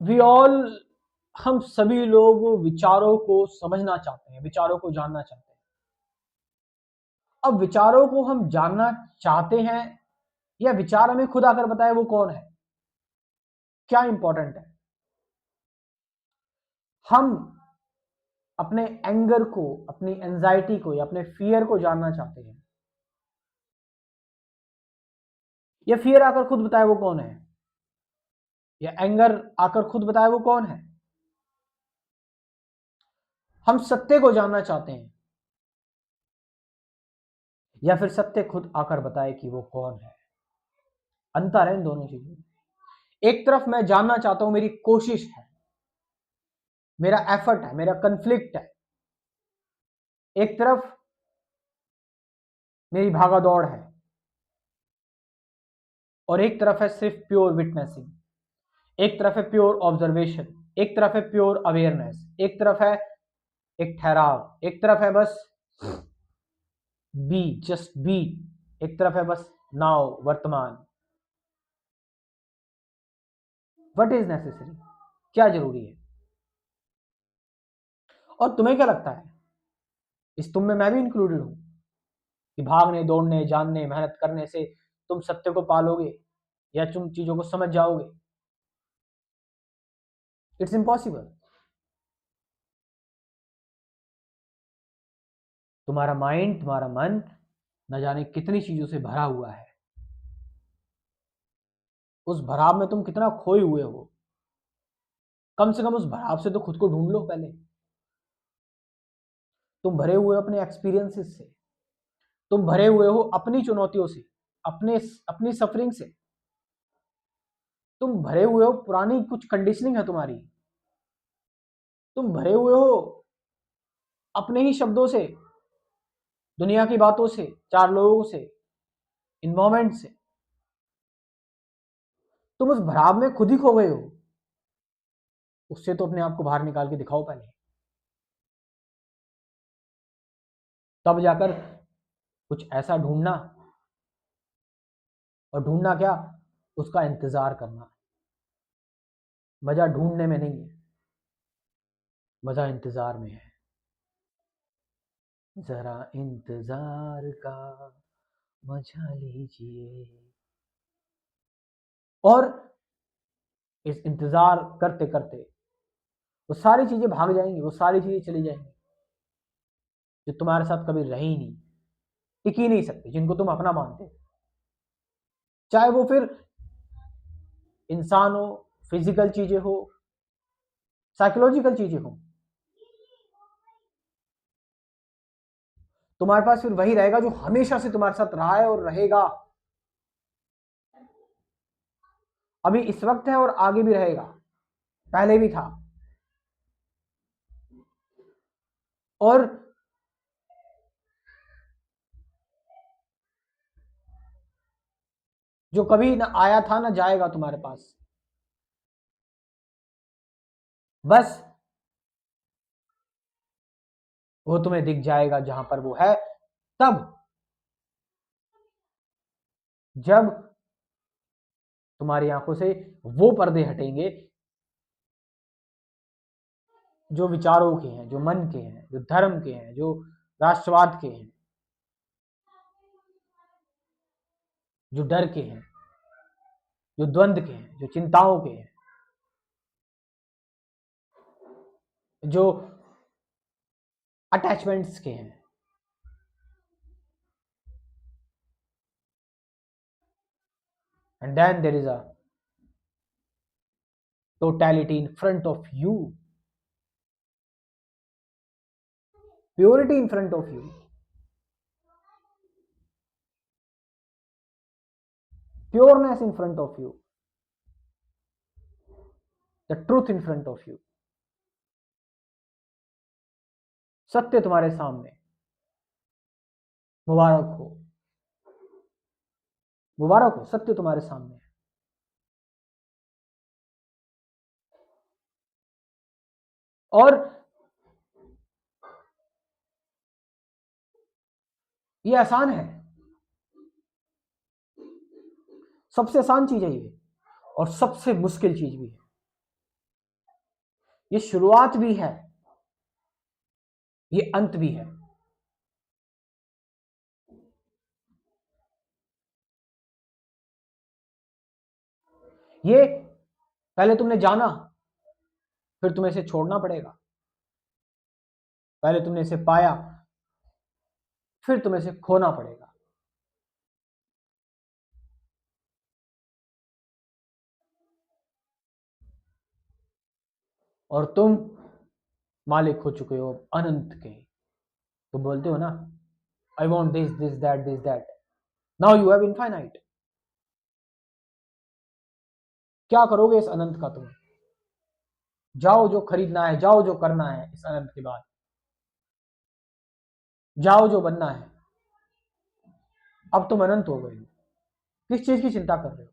We all, हम सभी लोग विचारों को समझना चाहते हैं, विचारों को जानना चाहते हैं। अब विचारों को हम जानना चाहते हैं या विचार हमें खुद आकर बताए वो कौन है, क्या इंपॉर्टेंट है? हम अपने एंगर को, अपनी एंजाइटी को या अपने फियर को जानना चाहते हैं, या फियर आकर खुद बताए वो कौन है, या एंगर आकर खुद बताए वो कौन है? हम सत्य को जानना चाहते हैं या फिर सत्य खुद आकर बताए कि वो कौन है? अंतर है इन दोनों चीजों में। एक तरफ मैं जानना चाहता हूं, मेरी कोशिश है, मेरा एफर्ट है, मेरा कन्फ्लिक्ट है। एक तरफ मेरी भागा दौड़ है और एक तरफ है सिर्फ प्योर विटनेसिंग। एक तरफ है प्योर ऑब्जर्वेशन, एक तरफ है प्योर अवेयरनेस, एक तरफ है एक ठहराव, एक तरफ है बस बी, जस्ट बी, एक तरफ है बस नाउ, वर्तमान। व्हाट इज नेसेसरी, क्या जरूरी है? और तुम्हें क्या लगता है, इस तुम में मैं भी इंक्लूडेड हूं, कि भागने दौड़ने जानने मेहनत करने से तुम सत्य को पालोगे या तुम चीजों को समझ जाओगे? It's impossible. तुम्हारा माइंड, तुम्हारा मन न जाने कितनी चीजों से भरा हुआ है। उस भराव में तुम कितना खोए हुए हो, कम से कम उस भराव से तो खुद को ढूंढ लो पहले। तुम भरे हुए हो अपने एक्सपीरियंसेस से, तुम भरे हुए हो अपनी चुनौतियों से, अपने अपनी सफरिंग से, तुम भरे हुए हो पुरानी कुछ कंडीशनिंग है तुम्हारी, तुम भरे हुए हो अपने ही शब्दों से, दुनिया की बातों से, चार लोगों से, इन्वायरमेंट से। तुम उस भराव में खुद ही खो गए हो। उससे तो अपने आप को बाहर निकाल के दिखाओ पहले, तब जाकर कुछ ऐसा ढूंढना। और ढूंढना क्या, उसका इंतजार करना। मजा ढूंढने में नहीं है, मजा इंतजार में है। जरा इंतजार का मजा लीजिए। और इस इंतजार करते करते वो सारी चीजें भाग जाएंगी, वो सारी चीजें चली जाएंगी जो तुम्हारे साथ कभी रही नहीं, टिक ही नहीं सकती, जिनको तुम अपना मानते, चाहे वो फिर इंसान हो, फिजिकल चीजें हो, साइकोलॉजिकल चीजें हो। तुम्हारे पास फिर वही रहेगा जो हमेशा से तुम्हारे साथ रहा है और रहेगा, अभी इस वक्त है और आगे भी रहेगा, पहले भी था। और जो कभी ना आया था ना जाएगा तुम्हारे पास, बस वो तुम्हें दिख जाएगा जहां पर वो है, तब जब तुम्हारी आंखों से वो पर्दे हटेंगे जो विचारों के हैं, जो मन के हैं, जो धर्म के हैं, जो राष्ट्रवाद के हैं, जो डर के हैं, जो द्वंद के हैं, जो चिंताओं के हैं, जो अटैचमेंट्स के हैं। And then there is a totality in front of you, purity in front of you, pureness in front of you, the truth in front of you. सत्य तुम्हारे सामने। मुबारक हो, मुबारक हो, सत्य तुम्हारे सामने है। और ये आसान है, सबसे आसान चीज है ये, और सबसे मुश्किल चीज भी है। ये शुरुआत भी है, ये अंत भी है। ये पहले तुमने जाना, फिर तुम्हें इसे छोड़ना पड़ेगा। पहले तुमने इसे पाया, फिर तुम्हें इसे खोना पड़ेगा। और तुम मालिक हो चुके हो अनंत के। तुम बोलते हो ना, I want this this that, now you have infinite. क्या करोगे इस अनंत का तुम? जाओ जो खरीदना है, जाओ जो करना है इस अनंत के बाद, जाओ जो बनना है। अब तुम अनंत हो गए हो। किस चीज की चिंता कर रहे हो?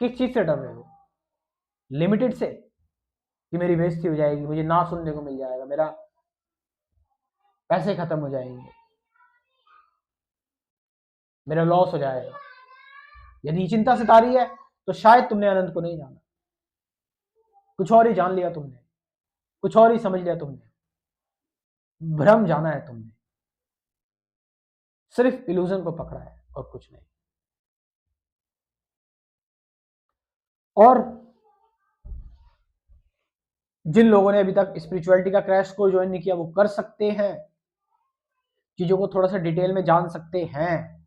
किस चीज से डर रहे हो? लिमिटेड से, कि मेरी बेइज्जती हो जाएगी, मुझे ना सुनने को मिल जाएगा, मेरा पैसे खत्म हो जाएंगे, मेरा लॉस हो जाएगा। यदि चिंता सता रही है तो शायद तुमने अनंत को नहीं जाना, कुछ और ही जान लिया तुमने, कुछ और ही समझ लिया तुमने, भ्रम जाना है तुमने, सिर्फ इल्यूजन को पकड़ा है और कुछ नहीं। और जिन लोगों ने अभी तक स्पिरिचुअलिटी का क्रैश कोर्स ज्वाइन नहीं किया, वो कर सकते हैं, चीजों को थोड़ा सा डिटेल में जान सकते हैं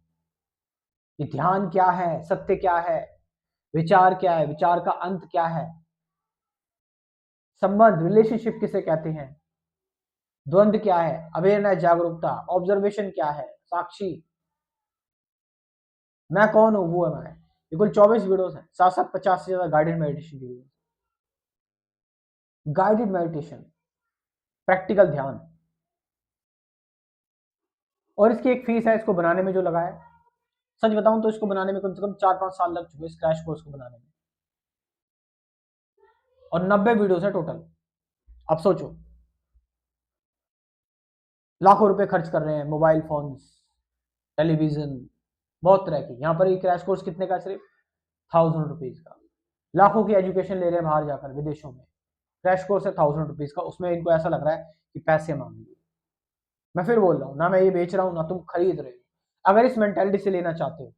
कि ध्यान क्या है, सत्य क्या है, विचार क्या है, विचार का अंत क्या है, संबंध रिलेशनशिप किसे कहते हैं, द्वंद्व क्या है, अवेयरनेस जागरूकता, ऑब्जर्वेशन क्या है, साक्षी, मैं कौन हूं, वो है मैं। ये कुल 24 वीडियोस हैं, साथ साथ 50 से ज्यादा गाइडेड मेडिटेशन की वीडियो, गाइडेड मेडिटेशन, प्रैक्टिकल ध्यान। और इसकी एक फीस है, इसको बनाने में जो लगा है, सच बताऊं तो इसको बनाने में कम से कम 4-5 साल लग चुके इस क्रैश कोर्स को बनाने में, और 90 वीडियोस है टोटल। अब सोचो, लाखों रुपए खर्च कर रहे हैं, मोबाइल फोन्स, टेलीविजन, बहुत तरह की। यहाँ पर ये क्रैश कोर्स कितने का? सिर्फ 1000 रुपीज का। लाखों की एजुकेशन ले रहे हैं बाहर जाकर विदेशों में, क्रैश कोर्स है 1000 रुपीज का, उसमें इनको ऐसा लग रहा है कि पैसे मांग लिए। मैं फिर बोल रहा हूँ ना, मैं ये बेच रहा हूँ ना तुम खरीद रहे हो। अगर इस मेंटेलिटी से लेना चाहते हो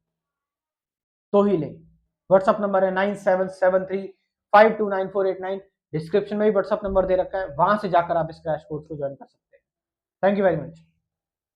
तो ही ले। व्हाट्सअप नंबर है 9773529489, डिस्क्रिप्शन में भी व्हाट्सअप नंबर दे रखा है, वहां से जाकर आप इस क्रैश कोर्स को ज्वाइन कर सकते हैं। Thank you very much.